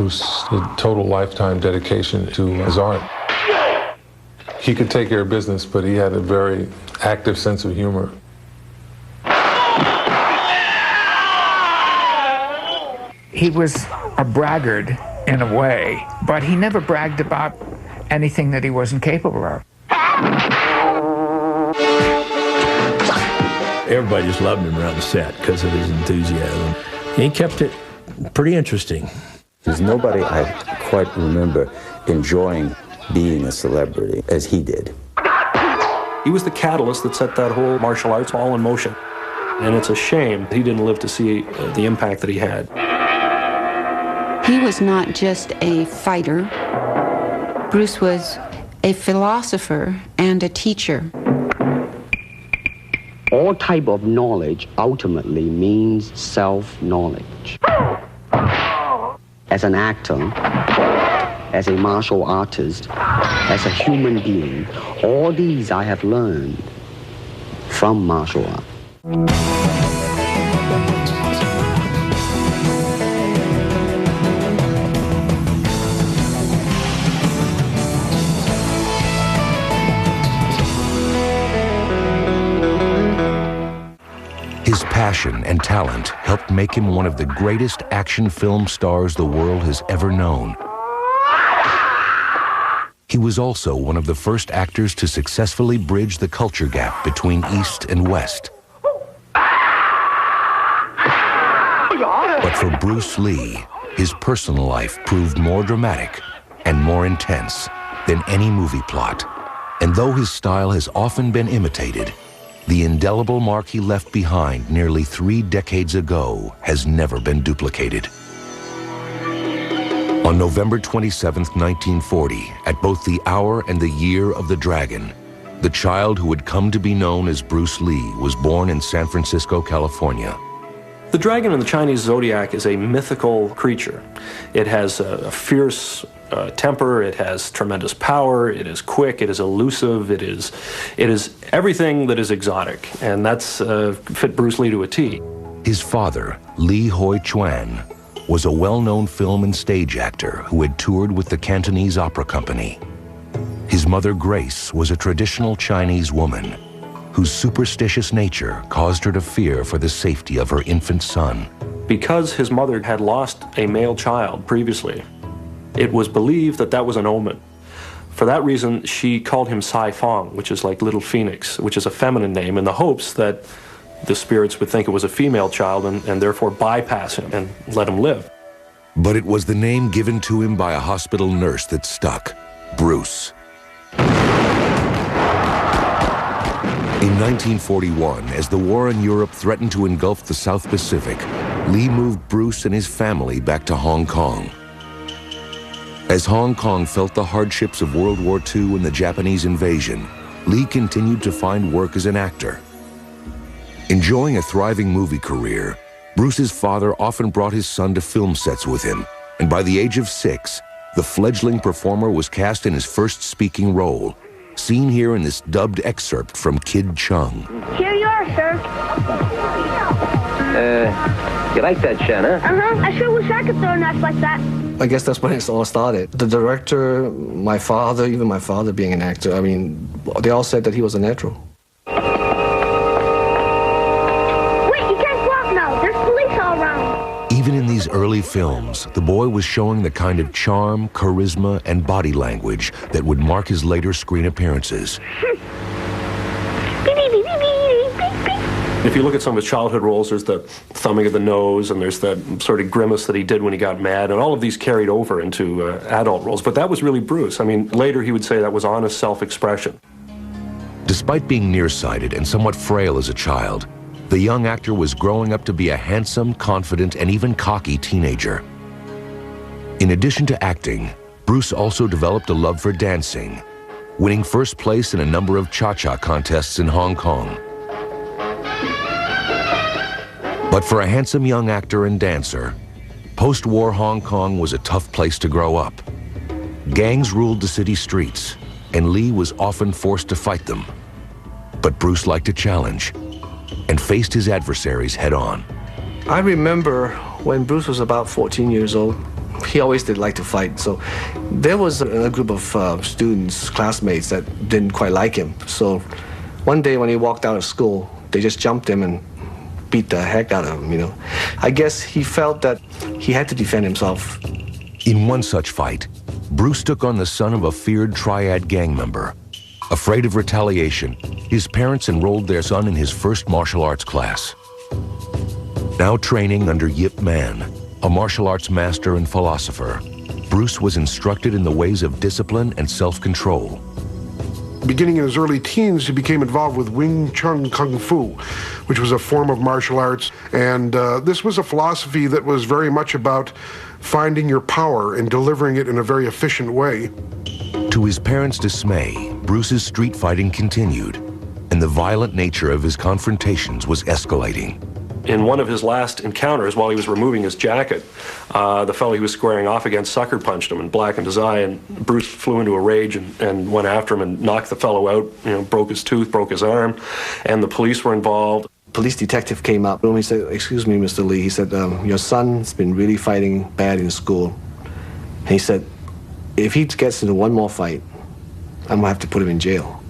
Bruce a total lifetime dedication to his art. He could take care of business, but he had a very active sense of humor. He was a braggart in a way, but he never bragged about anything that he wasn't capable of. Everybody just loved him around the set because of his enthusiasm. He kept it pretty interesting. There's nobody I quite remember enjoying being a celebrity as he did. He was the catalyst that set that whole martial arts all in motion. And it's a shame he didn't live to see the impact that he had. He was not just a fighter. Bruce was a philosopher and a teacher. All type of knowledge ultimately means self-knowledge. As an actor, as a martial artist, as a human being, all these I have learned from martial art. His passion and talent helped make him one of the greatest action film stars the world has ever known. He was also one of the first actors to successfully bridge the culture gap between East and West. But for Bruce Lee, his personal life proved more dramatic and more intense than any movie plot. And though his style has often been imitated, the indelible mark he left behind nearly 3 decades ago has never been duplicated. On November 27, 1940, at both the hour and the year of the dragon, the child who would come to be known as Bruce Lee was born in San Francisco, California. The dragon in the Chinese zodiac is a mythical creature. It has a fierce temper, it has tremendous power, it is quick, it is elusive, it is everything that is exotic, and that's fit Bruce Lee to a T. His father, Li Hoi Chuan, was a well-known film and stage actor who had toured with the Cantonese Opera Company. His mother, Grace, was a traditional Chinese woman whose superstitious nature caused her to fear for the safety of her infant son. Because his mother had lost a male child previously, it was believed that that was an omen. For that reason, she called him Sai Fong, which is like Little Phoenix, which is a feminine name, in the hopes that the spirits would think it was a female child and therefore bypass him and let him live. But it was the name given to him by a hospital nurse that stuck, Bruce. In 1941, as the war in Europe threatened to engulf the South Pacific, Lee moved Bruce and his family back to Hong Kong. As Hong Kong felt the hardships of World War II and the Japanese invasion, Lee continued to find work as an actor. Enjoying a thriving movie career, Bruce's father often brought his son to film sets with him, and by the age of 6, the fledgling performer was cast in his first speaking role, seen here in this dubbed excerpt from Kid Chung. Here you are, sir. You like that, Shen, huh? Uh-huh. I sure wish I could throw a knife like that. I guess that's when it all started. The director, my father, even my father being an actor, I mean, they all said that he was a natural. Wait, you can't go out now. There's police all around. Even in these early films, the boy was showing the kind of charm, charisma, and body language that would mark his later screen appearances. If you look at some of his childhood roles, there's the thumbing of the nose, and there's that sort of grimace that he did when he got mad, and all of these carried over into adult roles. But that was really Bruce. I mean, later he would say that was honest self-expression. Despite being nearsighted and somewhat frail as a child, the young actor was growing up to be a handsome, confident, and even cocky teenager. In addition to acting, Bruce also developed a love for dancing, winning first place in a number of cha-cha contests in Hong Kong. But for a handsome young actor and dancer, post-war Hong Kong was a tough place to grow up. Gangs ruled the city streets, and Lee was often forced to fight them. But Bruce liked a challenge and faced his adversaries head-on. I remember when Bruce was about 14 years old, he always did like to fight. So there was a group of students, classmates, that didn't quite like him. So one day when he walked out of school, they just jumped him and beat the heck out of him, you know. I guess he felt that he had to defend himself. In one such fight, Bruce took on the son of a feared triad gang member. Afraid of retaliation, his parents enrolled their son in his first martial arts class. Now training under Yip Man, a martial arts master and philosopher, Bruce was instructed in the ways of discipline and self-control. Beginning in his early teens, he became involved with Wing Chun Kung Fu, which was a form of martial arts. And this was a philosophy that was very much about finding your power and delivering it in a very efficient way. To his parents' dismay, Bruce's street fighting continued, and the violent nature of his confrontations was escalating. In one of his last encounters, while he was removing his jacket, the fellow he was squaring off against sucker punched him and blackened his eye, and Bruce flew into a rage and went after him and knocked the fellow out, you know, broke his tooth, broke his arm, and the police were involved. Police detective came up and he said, "Excuse me, Mr. Lee," he said, "your son's been really fighting bad in school." And he said, "If he gets into one more fight, I'm gonna have to put him in jail."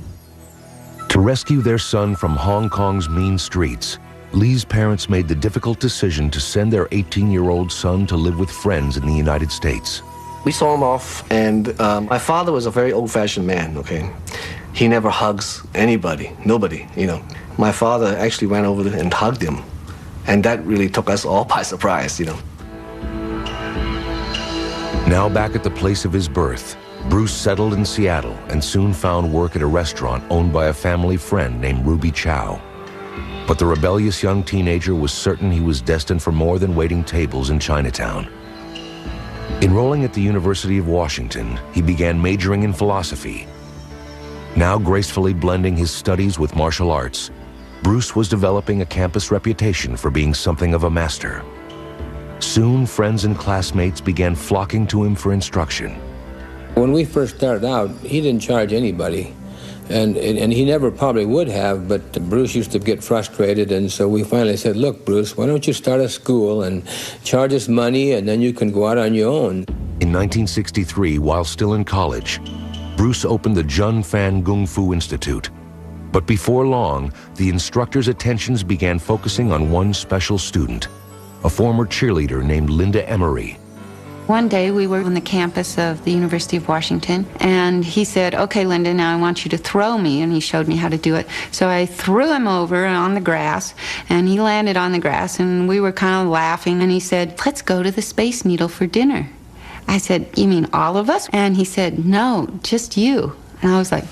To rescue their son from Hong Kong's mean streets, Lee's parents made the difficult decision to send their 18-year-old son to live with friends in the United States. We saw him off, and my father was a very old-fashioned man, okay? He never hugs anybody, nobody, you know. My father actually went over and hugged him, and that really took us all by surprise, you know. Now back at the place of his birth, Bruce settled in Seattle and soon found work at a restaurant owned by a family friend named Ruby Chow. But the rebellious young teenager was certain he was destined for more than waiting tables in Chinatown. Enrolling at the University of Washington, he began majoring in philosophy. Now gracefully blending his studies with martial arts, Bruce was developing a campus reputation for being something of a master. Soon, friends and classmates began flocking to him for instruction. When we first started out, he didn't charge anybody. And he never probably would have, but Bruce used to get frustrated, and so we finally said, "Look, Bruce, why don't you start a school and charge us money, and then you can go out on your own." In 1963, while still in college, Bruce opened the Jun Fan Kung Fu Institute. But before long, the instructor's attentions began focusing on one special student, a former cheerleader named Linda Emery. One day we were on the campus of the University of Washington, and he said, "Okay, Linda, now I want you to throw me," and he showed me how to do it. So I threw him over on the grass, and he landed on the grass, and we were kind of laughing, and he said, "Let's go to the Space Needle for dinner." I said, "You mean all of us?" And he said, "No, just you." And I was like,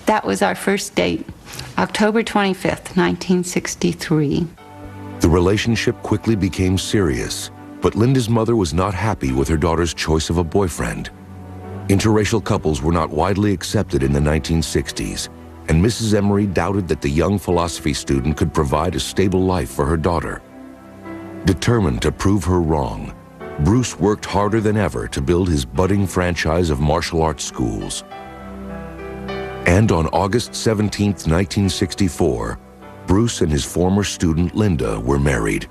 that was our first date, October 25th, 1963. The relationship quickly became serious, but Linda's mother was not happy with her daughter's choice of a boyfriend. Interracial couples were not widely accepted in the 1960s, and Mrs. Emery doubted that the young philosophy student could provide a stable life for her daughter. Determined to prove her wrong, Bruce worked harder than ever to build his budding franchise of martial arts schools. And on August 17, 1964, Bruce and his former student Linda were married.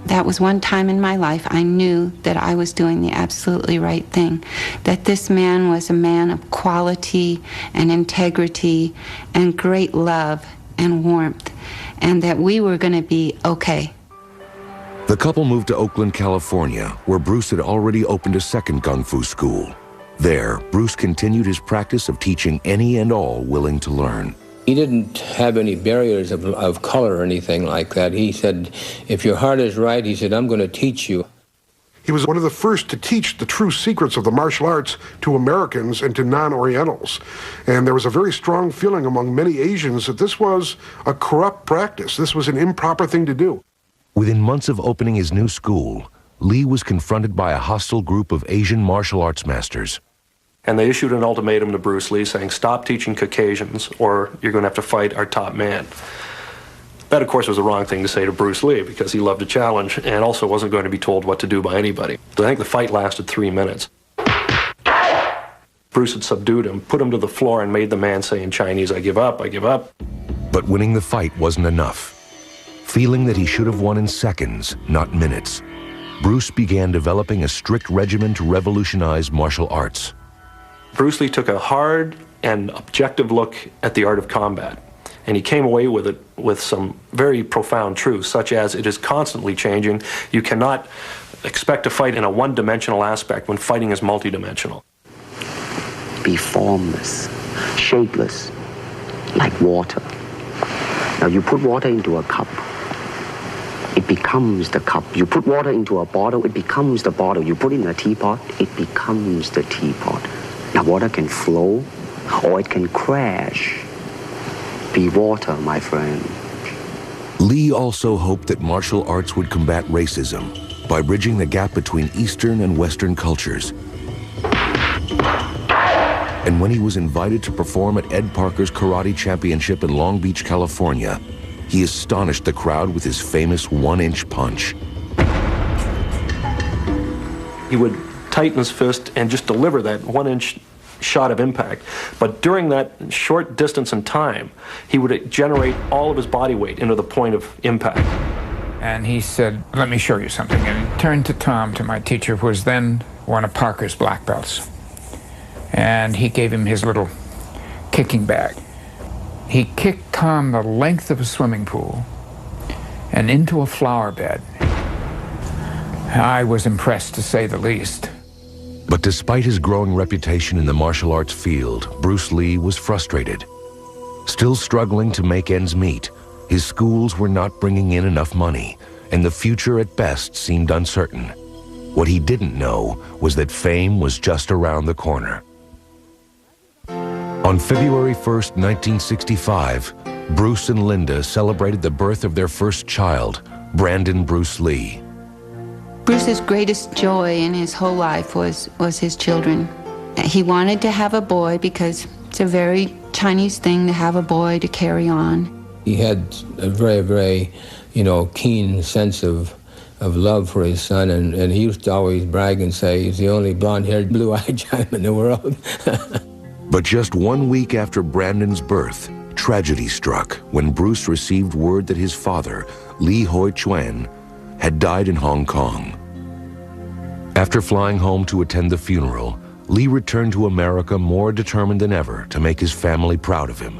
That was one time in my life I knew that I was doing the absolutely right thing, that this man was a man of quality and integrity and great love and warmth, and that we were going to be okay. The couple moved to Oakland, California, where Bruce had already opened a second kung fu school. There, Bruce continued his practice of teaching any and all willing to learn. He didn't have any barriers of color or anything like that. He said, "If your heart is right," he said, "I'm going to teach you." He was one of the first to teach the true secrets of the martial arts to Americans and to non-Orientals. And there was a very strong feeling among many Asians that this was a corrupt practice. This was an improper thing to do. Within months of opening his new school, Lee was confronted by a hostile group of Asian martial arts masters. And they issued an ultimatum to Bruce Lee saying, "Stop teaching Caucasians or you're going to have to fight our top man." That, of course, was the wrong thing to say to Bruce Lee because he loved a challenge and also wasn't going to be told what to do by anybody. So I think the fight lasted 3 minutes. Bruce had subdued him, put him to the floor, and made the man say in Chinese, "I give up, I give up." But winning the fight wasn't enough. Feeling that he should have won in seconds, not minutes, Bruce began developing a strict regimen to revolutionize martial arts. Bruce Lee took a hard and objective look at the art of combat, and he came away with it with some very profound truths, such as it is constantly changing. You cannot expect to fight in a one-dimensional aspect when fighting is multidimensional. Be formless, shapeless, like water. Now you put water into a cup, it becomes the cup. You put water into a bottle, it becomes the bottle. You put it in a teapot, it becomes the teapot. Now water can flow or it can crash. Be water, my friend. Lee also hoped that martial arts would combat racism by bridging the gap between Eastern and Western cultures. And when he was invited to perform at Ed Parker's Karate Championship in Long Beach, California, he astonished the crowd with his famous one-inch punch. He would tighten his fist and just deliver that one-inch shot of impact. But during that short distance in time, he would generate all of his body weight into the point of impact. And he said, "Let me show you something." And he turned to Tom, to my teacher, who was then one of Parker's black belts. And he gave him his little kicking bag. He kicked Tom the length of a swimming pool and into a flower bed. I was impressed, to say the least. But despite his growing reputation in the martial arts field, Bruce Lee was frustrated. Still struggling to make ends meet, his schools were not bringing in enough money, and the future at best seemed uncertain. What he didn't know was that fame was just around the corner. On February 1st, 1965, Bruce and Linda celebrated the birth of their first child, Brandon Bruce Lee. Bruce's greatest joy in his whole life was his children. He wanted to have a boy because it's a very Chinese thing to have a boy to carry on. He had a very, very, keen sense of love for his son, and he used to always brag and say he's the only blonde-haired, blue-eyed Chinaman in the world. But just 1 week after Brandon's birth, tragedy struck when Bruce received word that his father, Li Hoi Chuan, had died in Hong Kong. After flying home to attend the funeral, Lee returned to America more determined than ever to make his family proud of him.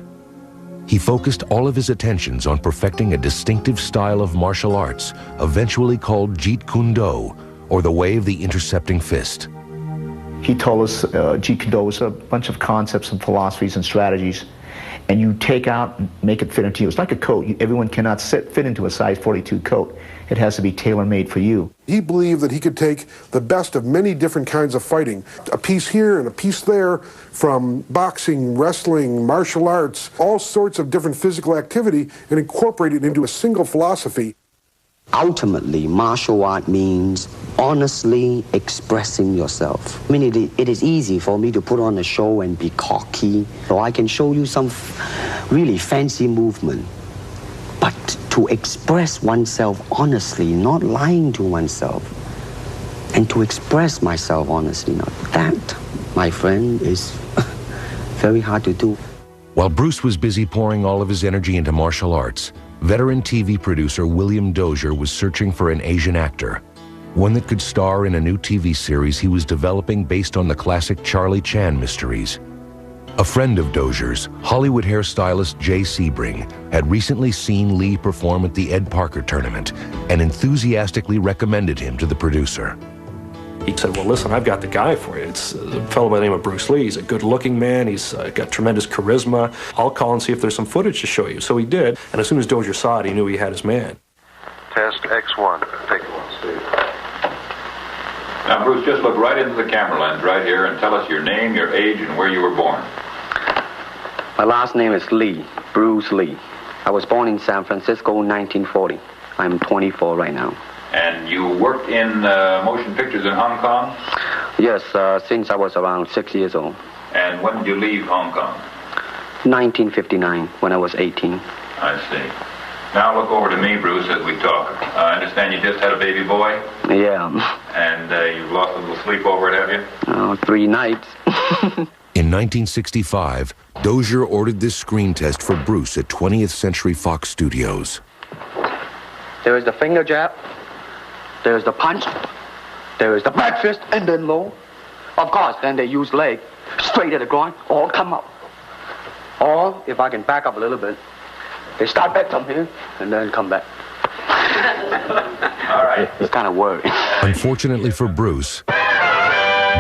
He focused all of his attentions on perfecting a distinctive style of martial arts, eventually called Jeet Kune Do, or the way of the intercepting fist. He told us Jeet Kune Do is a bunch of concepts and philosophies and strategies, and you take out and make it fit into you. It's like a coat. Everyone cannot fit into a size 42 coat. It has to be tailor-made for you. He believed that he could take the best of many different kinds of fighting, a piece here and a piece there, from boxing, wrestling, martial arts, all sorts of different physical activity, and incorporate it into a single philosophy. Ultimately, martial art means honestly expressing yourself. I mean, it is easy for me to put on a show and be cocky, so I can show you some really fancy movement. But to express oneself honestly, not lying to oneself, and to express myself honestly, that, my friend, is very hard to do. While Bruce was busy pouring all of his energy into martial arts, veteran TV producer William Dozier was searching for an Asian actor, one that could star in a new TV series he was developing based on the classic Charlie Chan mysteries. A friend of Dozier's, Hollywood hairstylist Jay Sebring, had recently seen Lee perform at the Ed Parker tournament and enthusiastically recommended him to the producer. He said, "Well, listen, I've got the guy for you. It's a fellow by the name of Bruce Lee. He's a good-looking man. He's got tremendous charisma. I'll call and see if there's some footage to show you." So he did, and as soon as Dozier saw it, he knew he had his man. Test X1. Take one, Steve. Now, Bruce, just look right into the camera lens right here and tell us your name, your age, and where you were born. My last name is Lee, Bruce Lee. I was born in San Francisco in 1940. I'm 24 right now. And you worked in motion pictures in Hong Kong? Yes, since I was around 6 years old. And when did you leave Hong Kong? 1959, when I was 18. I see. Now look over to me, Bruce, as we talk. I understand you just had a baby boy? Yeah. And you've lost a little sleep over it, have you? 3 nights. In 1965, Dozier ordered this screen test for Bruce at 20th Century Fox Studios. There is the finger jab. There is the punch. There is the back fist and then low. Of course, then they use leg, straight at the groin, or come up. Or, if I can back up a little bit, they start back from here and then come back. All right. It's kind of worrying. Unfortunately for Bruce,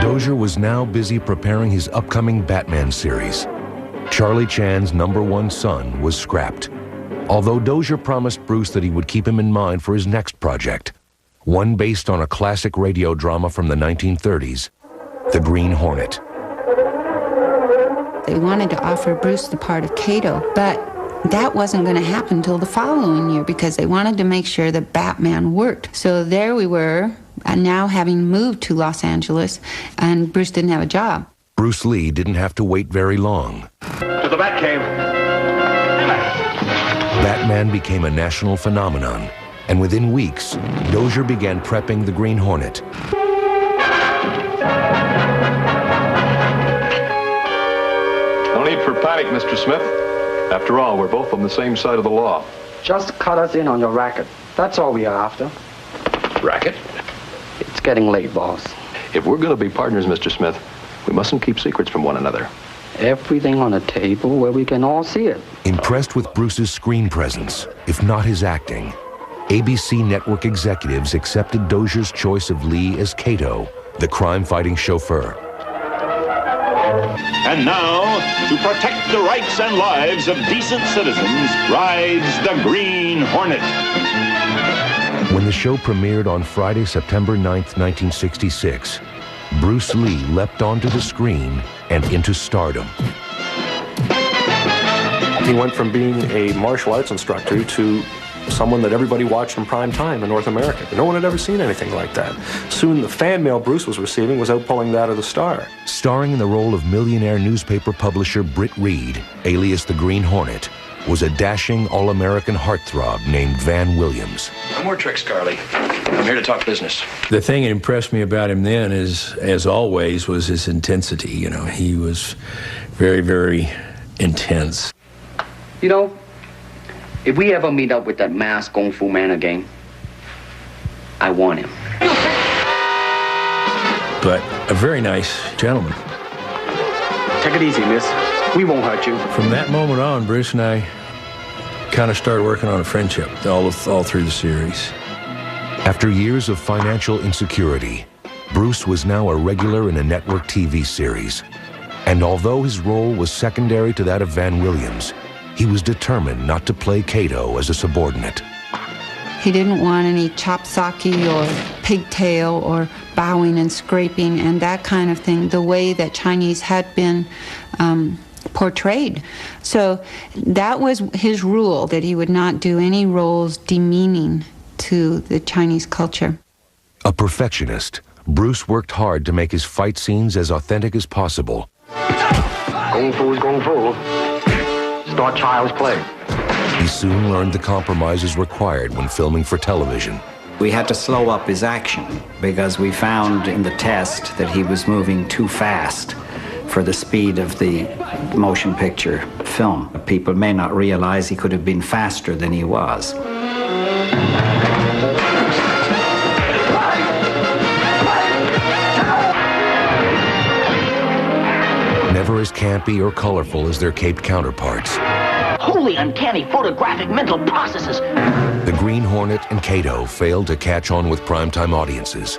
Dozier was now busy preparing his upcoming Batman series. Charlie Chan's #1 son was scrapped, although Dozier promised Bruce that he would keep him in mind for his next project, one based on a classic radio drama from the 1930s, The Green Hornet. They wanted to offer Bruce the part of Kato, but that wasn't going to happen until the following year because they wanted to make sure that Batman worked. So there we were, now having moved to Los Angeles, and Bruce didn't have a job. Bruce Lee didn't have to wait very long. To the Batcave. Batman became a national phenomenon, and within weeks, Dozier began prepping the Green Hornet. No need for panic, Mr. Smith. After all, we're both on the same side of the law. Just cut us in on your racket. That's all we are after. Racket? It's getting late, boss. If we're going to be partners, Mr. Smith, we mustn't keep secrets from one another. Everything on a table where we can all see it. Impressed with Bruce's screen presence, if not his acting, ABC network executives accepted Dozier's choice of Lee as Kato, the crime-fighting chauffeur. And now, to protect the rights and lives of decent citizens, rides the Green Hornet. When the show premiered on Friday, September 9th, 1966, Bruce Lee leapt onto the screen and into stardom. He went from being a martial arts instructor to someone that everybody watched in prime time in North America. No one had ever seen anything like that. Soon the fan mail Bruce was receiving was outpulling that of the Star. Starring in the role of millionaire newspaper publisher Britt Reed, alias the Green Hornet, was a dashing all-American heartthrob named Van Williams. No more tricks, Carly. I'm here to talk business. The thing that impressed me about him then is, as always, was his intensity. You know, he was very, very intense. You know, if we ever meet up with that masked Kung Fu man again, I want him. But a very nice gentleman. Take it easy, miss. We won't hurt you. From that moment on, Bruce and I kind of started working on a friendship all through the series. After years of financial insecurity, Bruce was now a regular in a network TV series. And although his role was secondary to that of Van Williams, he was determined not to play Kato as a subordinate. He didn't want any chopsocky or pigtail or bowing and scraping and that kind of thing, the way that Chinese had been portrayed. So that was his rule, that he would not do any roles demeaning to the Chinese culture. A perfectionist, Bruce worked hard to make his fight scenes as authentic as possible. Kung Fu is Kung Fu. It's not child's play. He soon learned the compromises required when filming for television. We had to slow up his action because we found in the test that he was moving too fast for the speed of the motion picture film. People may not realize he could have been faster than he was. Never as campy or colorful as their caped counterparts, Holy uncanny photographic mental processes. the Green Hornet and Kato failed to catch on with primetime audiences.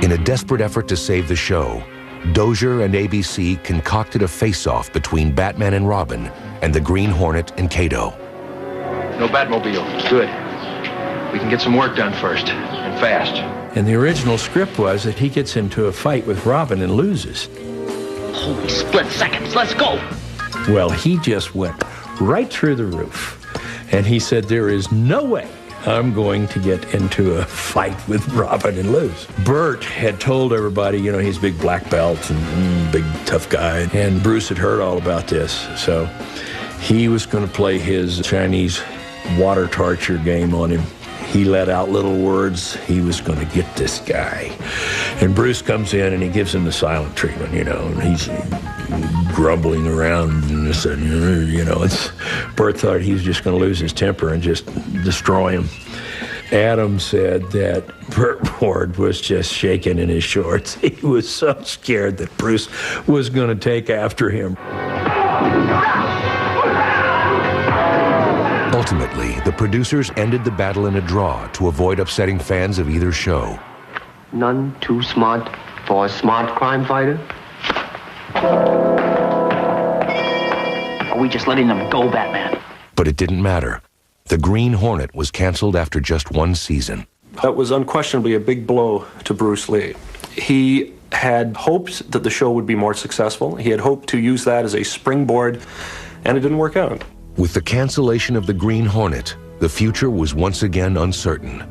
In a desperate effort to save the show, Dozier and ABC concocted a face-off between Batman and Robin and the Green Hornet and Kato. No Batmobile. Good. We can get some work done first, and fast. And the original script was that he gets into a fight with Robin and loses. Holy split seconds, let's go. Well, he just went right through the roof. And he said, there is no way I'm going to get into a fight with Robin and lose. Bert had told everybody, you know, he's a big black belt and big tough guy. And Bruce had heard all about this. So he was going to play his Chinese water torture game on him. He let out little words. He was going to get this guy. And Bruce comes in and he gives him the silent treatment, you know. And he's grumbling around and said, you know, Bert thought he was just going to lose his temper and just destroy him. Adam said that Bert Ward was just shaking in his shorts. He was so scared that Bruce was going to take after him. Ultimately, the producers ended the battle in a draw to avoid upsetting fans of either show. None too smart for a smart crime fighter? Are we just letting them go, Batman? But it didn't matter. The Green Hornet was canceled after just one season. That was unquestionably a big blow to Bruce Lee. He had hoped that the show would be more successful. He had hoped to use that as a springboard, and it didn't work out. With the cancellation of the Green Hornet, the future was once again uncertain.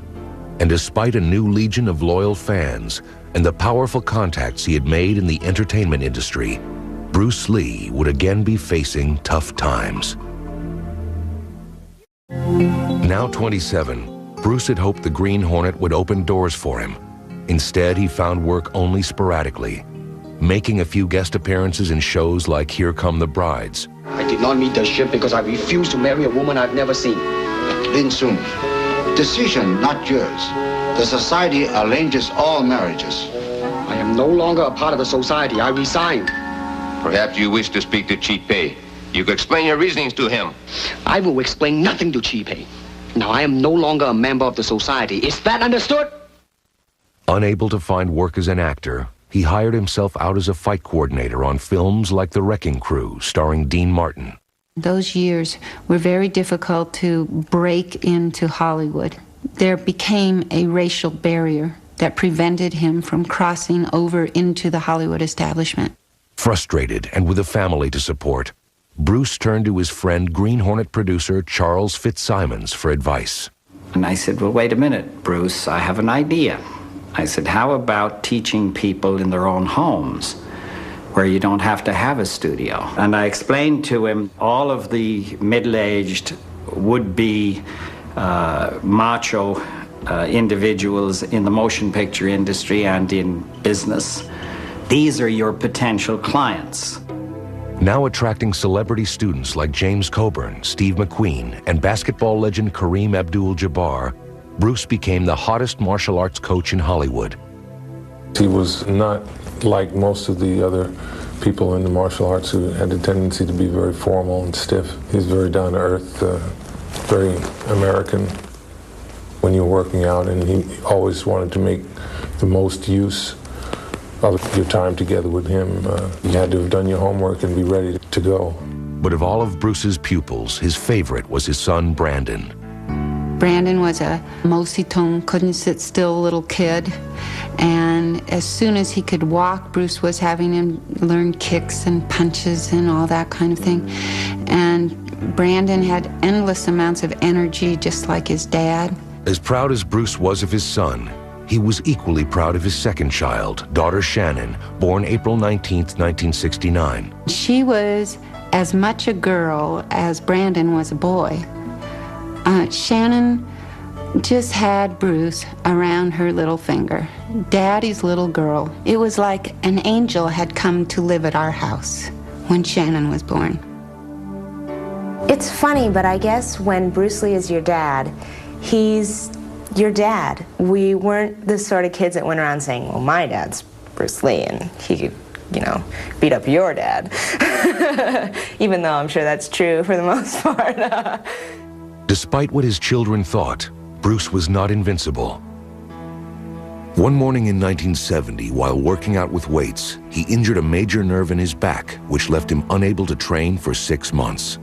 And despite a new legion of loyal fans and the powerful contacts he had made in the entertainment industry, Bruce Lee would again be facing tough times. Now 27, Bruce had hoped the Green Hornet would open doors for him. Instead, he found work only sporadically, making a few guest appearances in shows like Here Come the Brides. I did not meet the ship because I refused to marry a woman I've never seen. Lin Sun, decision not yours. The society arranges all marriages. I am no longer a part of the society. I resign. Perhaps you wish to speak to Chief Pei. You could explain your reasonings to him. I will explain nothing to Chief Pei. Now, I am no longer a member of the society. Is that understood? Unable to find work as an actor, he hired himself out as a fight coordinator on films like The Wrecking Crew, starring Dean Martin. Those years were very difficult to break into Hollywood. There became a racial barrier that prevented him from crossing over into the Hollywood establishment. Frustrated and with a family to support, Bruce turned to his friend Green Hornet producer Charles Fitzsimons for advice. And I said, well, wait a minute, Bruce, I have an idea. I said, how about teaching people in their own homes where you don't have to have a studio? And I explained to him all of the middle-aged, would-be macho individuals in the motion picture industry and in business. These are your potential clients. Now attracting celebrity students like James Coburn, Steve McQueen, and basketball legend Kareem Abdul-Jabbar, Bruce became the hottest martial arts coach in Hollywood. He was not like most of the other people in the martial arts who had a tendency to be very formal and stiff. He was very down to earth, very American when you were working out, and he always wanted to make the most use of your time together with him. You had to have done your homework and be ready to go. But of all of Bruce's pupils, his favorite was his son, Brandon. Brandon was a mositone, couldn't sit still little kid. And as soon as he could walk, Bruce was having him learn kicks and punches and all that kind of thing. And Brandon had endless amounts of energy, just like his dad. As proud as Bruce was of his son, he was equally proud of his second child, daughter Shannon, born April 19th, 1969. She was as much a girl as Brandon was a boy. Shannon just had Bruce around her little finger. Daddy's little girl. It was like an angel had come to live at our house when Shannon was born. It's funny, but I guess when Bruce Lee is your dad, he's your dad. We weren't the sort of kids that went around saying, well, my dad's Bruce Lee, and he could, you know, beat up your dad. Even though I'm sure that's true for the most part. Despite what his children thought, Bruce was not invincible. One morning in 1970, while working out with weights, he injured a major nerve in his back, which left him unable to train for 6 months.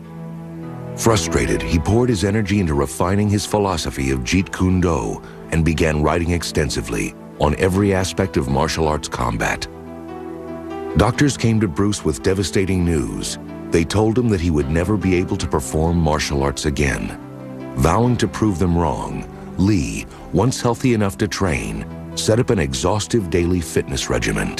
Frustrated, he poured his energy into refining his philosophy of Jeet Kune Do and began writing extensively on every aspect of martial arts combat. Doctors came to Bruce with devastating news. They told him that he would never be able to perform martial arts again. Vowing to prove them wrong, Lee, once healthy enough to train, set up an exhaustive daily fitness regimen.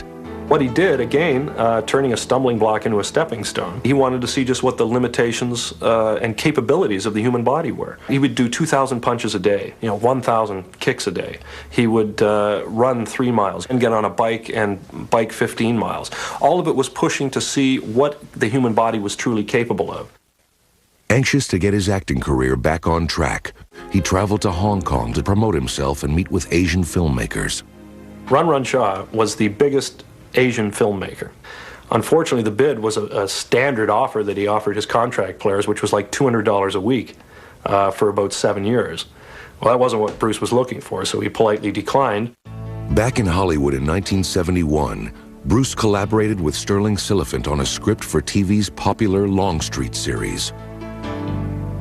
What he did, again, turning a stumbling block into a stepping stone, he wanted to see just what the limitations and capabilities of the human body were. He would do 2,000 punches a day, 1,000 kicks a day. He would run 3 miles and get on a bike and bike 15 miles. All of it was pushing to see what the human body was truly capable of. Anxious to get his acting career back on track, he traveled to Hong Kong to promote himself and meet with Asian filmmakers. Run Run Shaw was the biggest Asian filmmaker. Unfortunately, the bid was a standard offer that he offered his contract players, which was like $200 a week for about 7 years. Well, that wasn't what Bruce was looking for, so he politely declined. Back in Hollywood in 1971, Bruce collaborated with Sterling Silliphant on a script for TV's popular Longstreet series.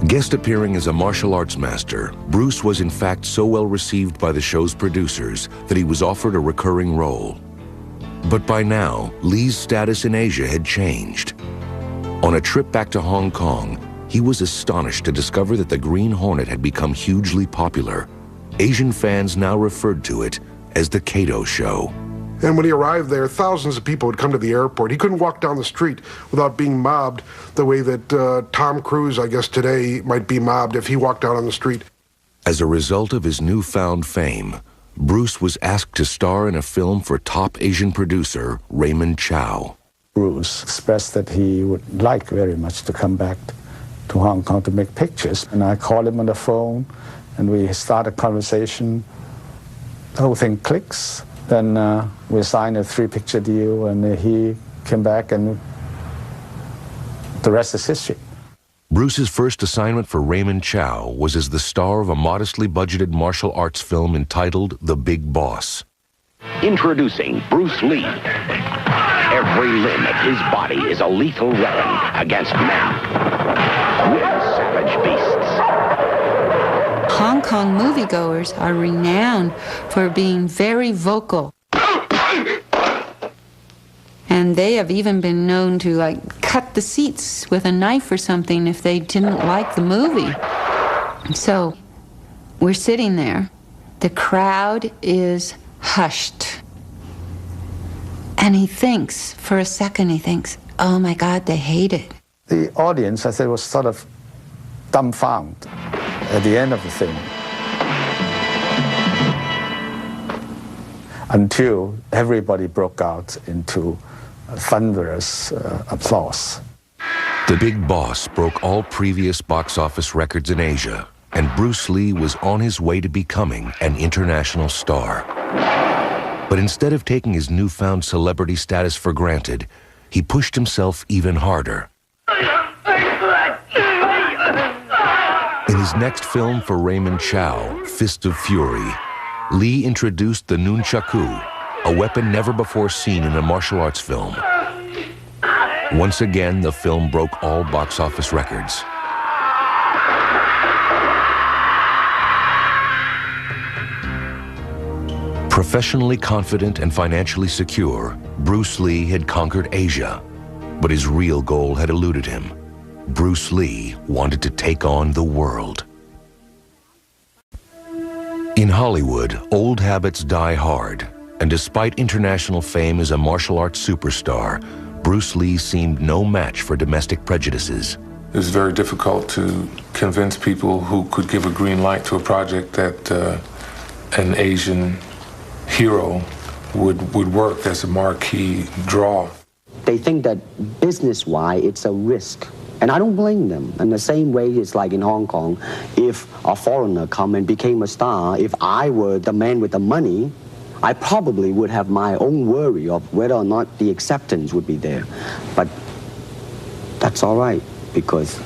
Guest appearing as a martial arts master, Bruce was in fact so well received by the show's producers that he was offered a recurring role. But by now, Lee's status in Asia had changed. On a trip back to Hong Kong, he was astonished to discover that the Green Hornet had become hugely popular. Asian fans now referred to it as the Kato Show. And when he arrived there, thousands of people would come to the airport. He couldn't walk down the street without being mobbed the way that Tom Cruise, I guess today, might be mobbed if he walked out on the street. As a result of his newfound fame, Bruce was asked to star in a film for top Asian producer Raymond Chow. Bruce expressed that he would like very much to come back to Hong Kong to make pictures. And I called him on the phone, and we started a conversation. The whole thing clicks. Then we signed a 3-picture deal, and he came back, and the rest is history. Bruce's first assignment for Raymond Chow was as the star of a modestly budgeted martial arts film entitled The Big Boss. Introducing Bruce Lee. Every limb of his body is a lethal weapon against men. We're savage beasts. Hong Kong moviegoers are renowned for being very vocal. And they have even been known to, cut the seats with a knife or something if they didn't like the movie. So, we're sitting there. The crowd is hushed. And he thinks, for a second, oh my God, they hate it. The audience, I said, was sort of dumbfounded at the end of the thing. Until everybody broke out into thunderous applause. The Big Boss broke all previous box office records in Asia, and Bruce Lee was on his way to becoming an international star. But instead of taking his newfound celebrity status for granted, he pushed himself even harder. In his next film for Raymond Chow, Fist of Fury, Lee introduced the nunchaku, a weapon never before seen in a martial arts film. Once again, the film broke all box office records. Professionally confident and financially secure, Bruce Lee had conquered Asia, but his real goal had eluded him. Bruce Lee wanted to take on the world. In Hollywood, old habits die hard, and despite international fame as a martial arts superstar, Bruce Lee seemed no match for domestic prejudices. It was very difficult to convince people who could give a green light to a project that an Asian hero would work as a marquee draw. They think that business-wise, it's a risk. And I don't blame them. In the same way, it's like in Hong Kong, if a foreigner come and became a star, if I were the man with the money, I probably would have my own worry of whether or not the acceptance would be there. But that's all right, because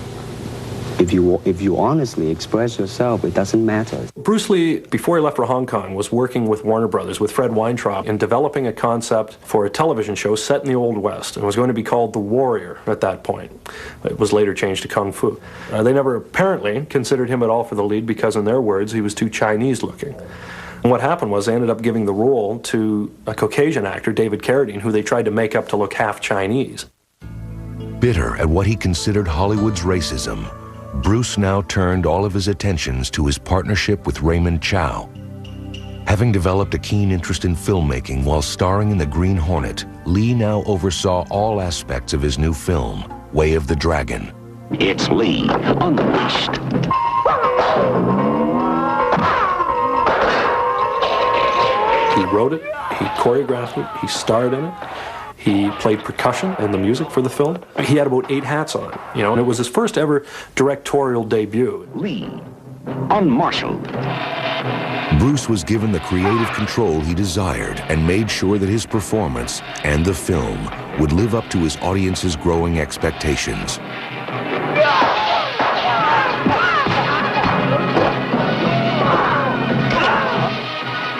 if you honestly express yourself, it doesn't matter. Bruce Lee, before he left for Hong Kong, was working with Warner Brothers, with Fred Weintraub, in developing a concept for a television show set in the Old West, and was going to be called The Warrior at that point. It was later changed to Kung Fu. They never apparently considered him at all for the lead because, in their words, he was too Chinese-looking. And what happened was they ended up giving the role to a Caucasian actor, David Carradine, who they tried to make up to look half Chinese. Bitter at what he considered Hollywood's racism, Bruce now turned all of his attentions to his partnership with Raymond Chow. Having developed a keen interest in filmmaking while starring in The Green Hornet, Lee now oversaw all aspects of his new film, Way of the Dragon. It's Lee, unleashed. He wrote it, he choreographed it, he starred in it, he played percussion and the music for the film. He had about 8 hats on, and it was his first ever directorial debut. Lee, unmarshaled. Bruce was given the creative control he desired and made sure that his performance and the film would live up to his audience's growing expectations.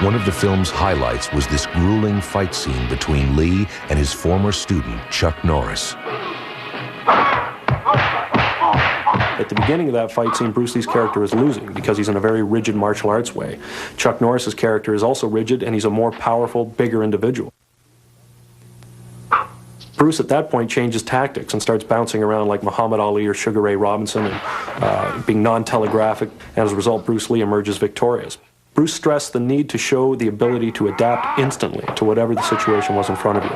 One of the film's highlights was this grueling fight scene between Lee and his former student, Chuck Norris. At the beginning of that fight scene, Bruce Lee's character is losing because he's in a very rigid martial arts way. Chuck Norris's character is also rigid, and he's a more powerful, bigger individual. Bruce at that point changes tactics and starts bouncing around like Muhammad Ali or Sugar Ray Robinson and being non-telegraphic, and as a result, Bruce Lee emerges victorious. Bruce stressed the need to show the ability to adapt instantly to whatever the situation was in front of you.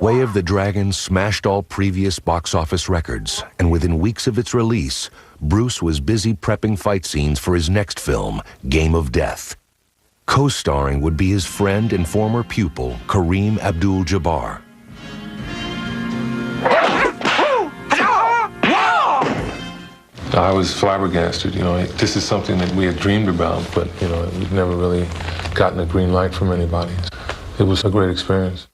Way of the Dragon smashed all previous box office records, and within weeks of its release, Bruce was busy prepping fight scenes for his next film, Game of Death. Co-starring would be his friend and former pupil, Kareem Abdul-Jabbar. I was flabbergasted, This is something that we had dreamed about, but, we'd never really gotten a green light from anybody. It was a great experience.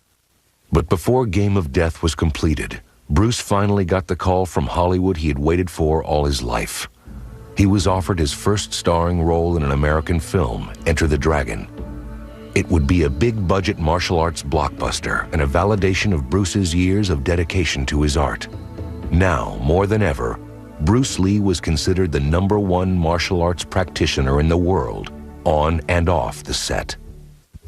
But before Game of Death was completed, Bruce finally got the call from Hollywood he had waited for all his life. He was offered his first starring role in an American film, Enter the Dragon. It would be a big-budget martial arts blockbuster and a validation of Bruce's years of dedication to his art. Now, more than ever, Bruce Lee was considered the #1 martial arts practitioner in the world, on and off the set.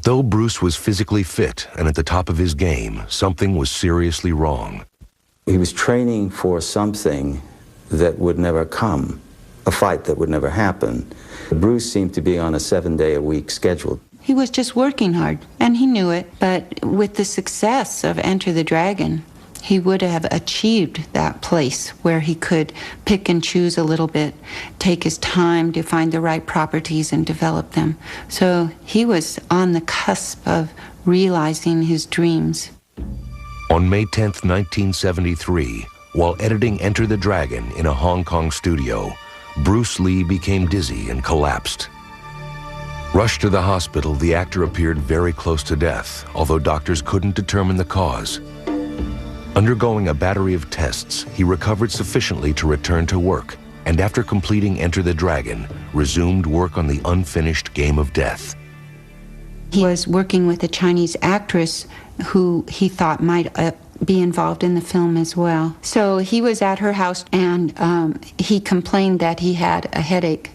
Though Bruce was physically fit and at the top of his game, something was seriously wrong. He was training for something that would never come, a fight that would never happen. Bruce seemed to be on a 7-day-a-week schedule. He was just working hard, and he knew it, but with the success of Enter the Dragon, he would have achieved that place where he could pick and choose a little bit, take his time to find the right properties and develop them. So he was on the cusp of realizing his dreams. On May 10th, 1973, while editing Enter the Dragon in a Hong Kong studio, Bruce Lee became dizzy and collapsed. Rushed to the hospital, the actor appeared very close to death, although doctors couldn't determine the cause. Undergoing a battery of tests, he recovered sufficiently to return to work, and after completing Enter the Dragon, resumed work on the unfinished Game of Death. He was working with a Chinese actress who he thought might be involved in the film as well. So he was at her house, and he complained that he had a headache.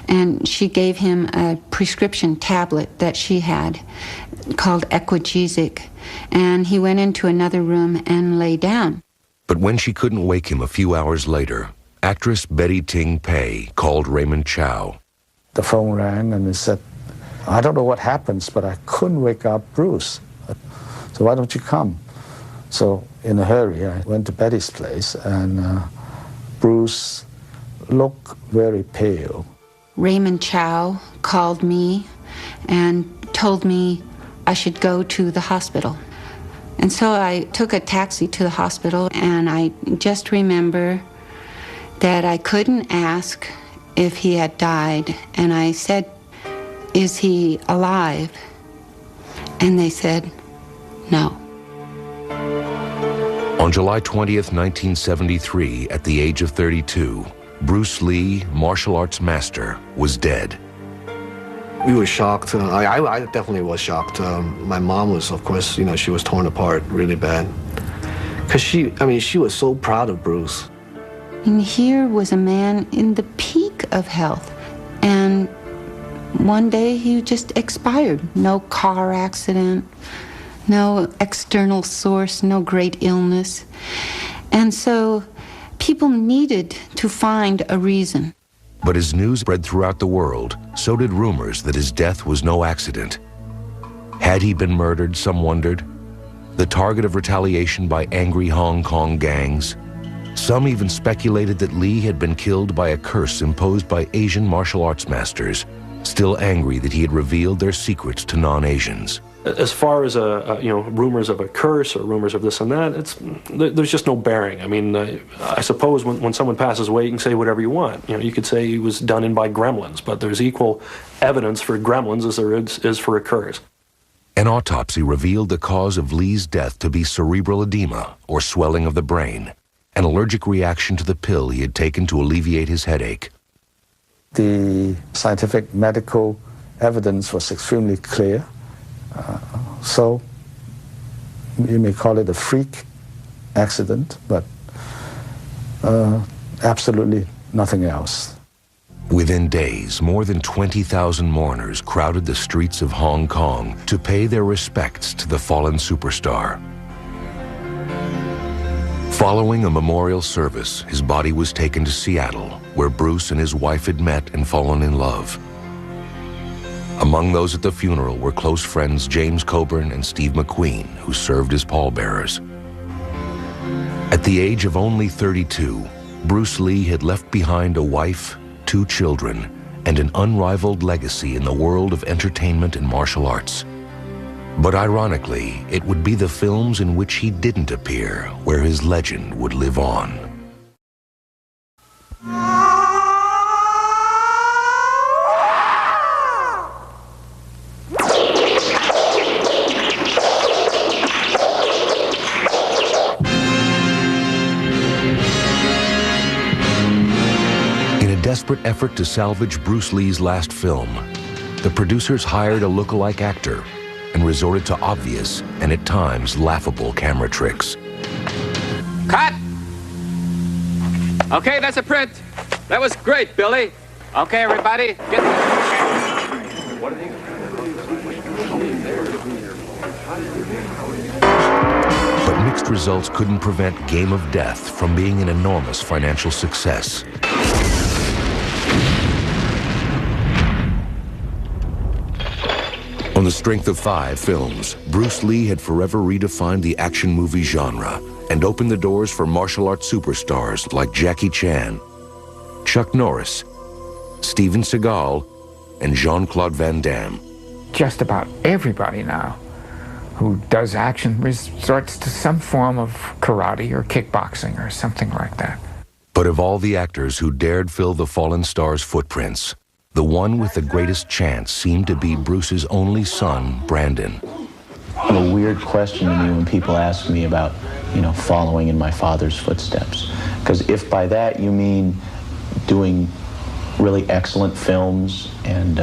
And she gave him a prescription tablet that she had called Equagesic. And he went into another room and lay down. But when she couldn't wake him a few hours later, actress Betty Ting Pei called Raymond Chow. The phone rang and he said, I don't know what happens, but I couldn't wake up Bruce. So why don't you come? So in a hurry, I went to Betty's place, and Bruce looked very pale. Raymond Chow called me and told me I should go to the hospital. And so I took a taxi to the hospital, and I just remember that I couldn't ask if he had died. And I said, is he alive? And they said, no. On July 20th, 1973, at the age of 32, Bruce Lee, martial arts master, was dead. We were shocked. I definitely was shocked. My mom was, of course, she was torn apart really bad. Because she was so proud of Bruce. And here was a man in the peak of health. And one day he just expired. No car accident, no external source, no great illness. And so people needed to find a reason. But as news spread throughout the world, so did rumors that his death was no accident. Had he been murdered, some wondered? The target of retaliation by angry Hong Kong gangs? Some even speculated that Lee had been killed by a curse imposed by Asian martial arts masters, still angry that he had revealed their secrets to non-Asians. As far as rumors of a curse or rumors of this and that, there's just no bearing. I mean, I suppose when someone passes away, you can say whatever you want. You could say he was done in by gremlins, but there's equal evidence for gremlins as there is for a curse. An autopsy revealed the cause of Lee's death to be cerebral edema, or swelling of the brain, an allergic reaction to the pill he had taken to alleviate his headache. The scientific medical evidence was extremely clear. So you may call it a freak accident, but absolutely nothing else. Within days, more than 20,000 mourners crowded the streets of Hong Kong to pay their respects to the fallen superstar. Following a memorial service, his body was taken to Seattle, where Bruce and his wife had met and fallen in love. Among those at the funeral were close friends James Coburn and Steve McQueen, who served as pallbearers. At the age of only 32, Bruce Lee had left behind a wife, 2 children, and an unrivaled legacy in the world of entertainment and martial arts. But ironically, it would be the films in which he didn't appear where his legend would live on. Desperate effort to salvage Bruce Lee's last film, the producers hired a look-alike actor and resorted to obvious and at times laughable camera tricks. Cut! Okay, that's a print. That was great, Billy. Okay, everybody, get But mixed results couldn't prevent Game of Death from being an enormous financial success. On the strength of 5 films, Bruce Lee had forever redefined the action movie genre and opened the doors for martial arts superstars like Jackie Chan, Chuck Norris, Steven Seagal, and Jean-Claude Van Damme. Just about everybody now who does action resorts to some form of karate or kickboxing or something like that. But of all the actors who dared fill the fallen star's footprints, the one with the greatest chance seemed to be Bruce's only son, Brandon. A weird question to me when people ask me about, following in my father's footsteps. Because if by that you mean doing really excellent films and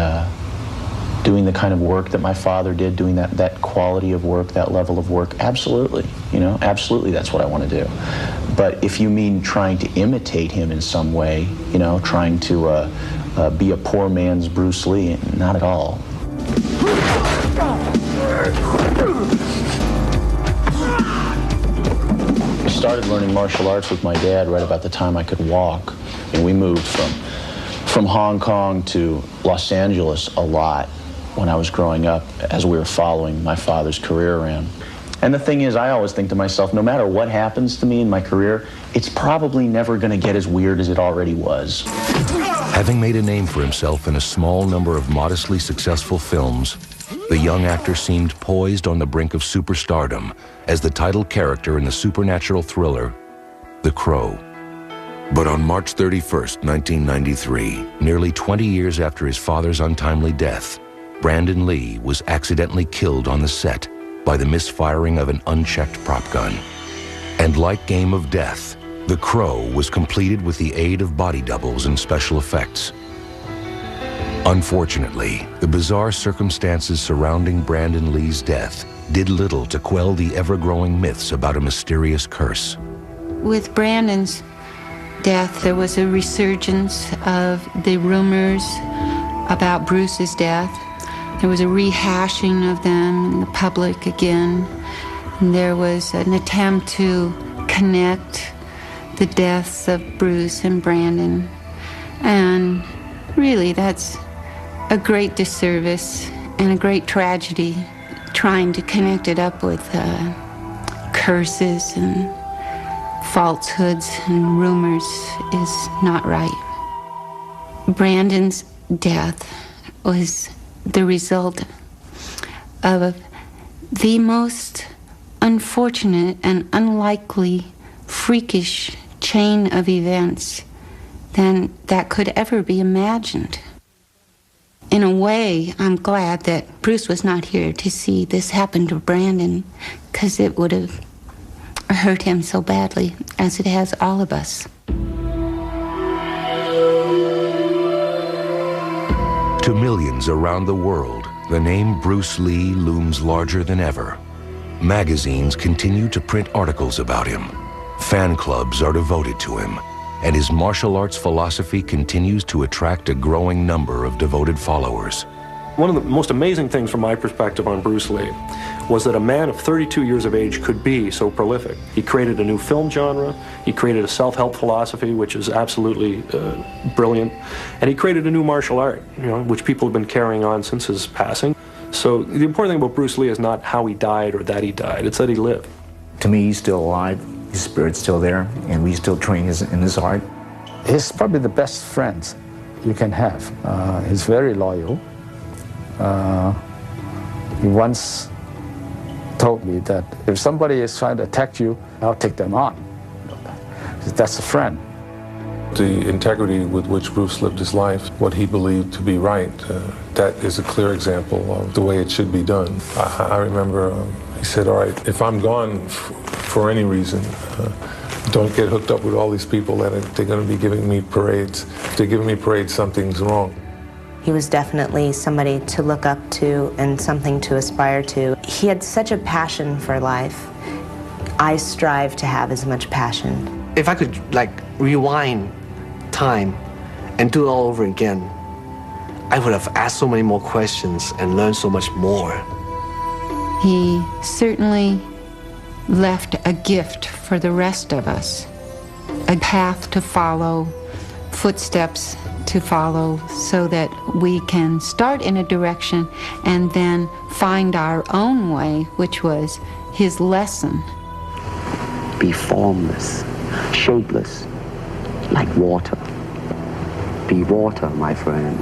doing the kind of work that my father did, doing that quality of work, that level of work, absolutely, absolutely that's what I want to do. But if you mean trying to imitate him in some way, trying to be a poor man's Bruce Lee, not at all. I started learning martial arts with my dad right about the time I could walk. And we moved from Hong Kong to Los Angeles a lot when I was growing up as we were following my father's career around. And the thing is, I always think to myself, no matter what happens to me in my career, it's probably never going to get as weird as it already was. Having made a name for himself in a small number of modestly successful films, the young actor seemed poised on the brink of superstardom as the title character in the supernatural thriller, The Crow. But on March 31st, 1993, nearly 20 years after his father's untimely death, Brandon Lee was accidentally killed on the set by the misfiring of an unchecked prop gun. And like Game of Death, The Crow was completed with the aid of body doubles and special effects. Unfortunately, the bizarre circumstances surrounding Brandon Lee's death did little to quell the ever-growing myths about a mysterious curse. With Brandon's death, there was a resurgence of the rumors about Bruce's death. There was a rehashing of them in the public again. And there was an attempt to connect the deaths of Bruce and Brandon. And really, that's a great disservice and a great tragedy, trying to connect it up with curses and falsehoods and rumors is not right. Brandon's death was the result of the most unfortunate and unlikely, freakish chain of events than that could ever be imagined. In a way, I'm glad that Bruce was not here to see this happen to Brandon, because it would have hurt him so badly, as it has all of us. To millions around the world, the name Bruce Lee looms larger than ever. Magazines continue to print articles about him. Fan clubs are devoted to him, and his martial arts philosophy continues to attract a growing number of devoted followers. One of the most amazing things from my perspective on Bruce Lee was that a man of 32 years of age could be so prolific. He created a new film genre, he created a self-help philosophy, which is absolutely brilliant, and he created a new martial art, which people have been carrying on since his passing. So the important thing about Bruce Lee is not how he died or that he died, it's that he lived. To me, he's still alive, his spirit's still there, and we still train in his art. He's probably the best friend you can have. He's very loyal. He once told me that if somebody is trying to attack you, I'll take them on. That's a friend. The integrity with which Bruce lived his life, what he believed to be right, that is a clear example of the way it should be done. I remember he said, all right, if I'm gone for any reason, don't get hooked up with all these people that they're going to be giving me parades. If they're giving me parades, something's wrong. He was definitely somebody to look up to and something to aspire to. He had such a passion for life. I strive to have as much passion. If I could, rewind time and do it all over again, I would have asked so many more questions and learned so much more. He certainly left a gift for the rest of us, a path to follow, footsteps to follow, so that we can start in a direction and then find our own way, which was his lesson. Be formless, shapeless, like water. Be water, my friend.